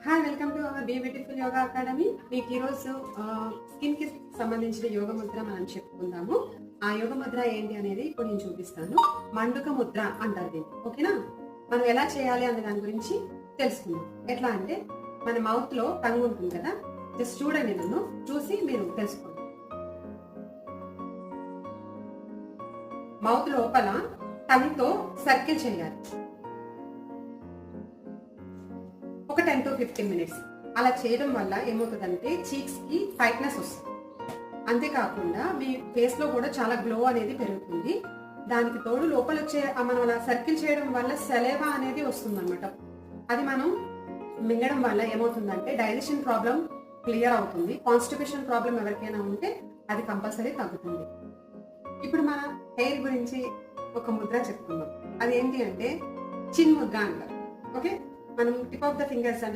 Hi, welcome to our be beautiful yoga academy. మీకు ఈరోజు skin కి సంబంధించిన యోగ ముద్ర మనం చెప్పుకుందాము. ఆ యోగ ముద్ర ఏంటి అనేది ఇప్పుడు నేను చూపిస్తాను. మండుక ముద్ర అంటారు దీన్ని. ఓకేనా? మనం ఎలా చేయాలి అనే దాని గురించి తెలుసుకుందాం. ఎట్లా అంటే మన మౌత్ లో టంగ్ ఉంటుంది కదా, జస్ట్ చూడండి, నన్ను చూసి మీరు తెలుసుకోండి. మౌత్ లోపల టంగ్ తో సర్కిల్ చేయాలి ఒక 10 to 15 minutes. అలా చేయడం వల్ల ఏమవుతుందంటే చీక్స్ కి టైట్నెస్ వస్తుంది. అంతేకాకుండా మీ ఫేస్ లో కూడా చాలా గ్లో అనేది పెరుగుతుంది. దానికి తోడు లోపల వచ్చే మనం అలా సర్కిల్ చేయడం వల్ల సెలేవా అనేది వస్తుంది అనమాట. అది మనం మింగడం వల్ల ఏమవుతుందంటే డైజెషన్ ప్రాబ్లం క్లియర్ అవుతుంది. కాన్స్టిపేషన్ ప్రాబ్లం ఎవరికైనా ఉంటే అది కంపల్సరీ తగ్గుతుంది. ఇప్పుడు మన హెయిర్ గురించి ఒక ముద్ర చెప్పుకుందాం. అది ఏంటి అంటే చిన్ ముద్ర అంటారు. ఓకే, మనం టిప్ ఆఫ్ ద ఫింగర్స్ అంటే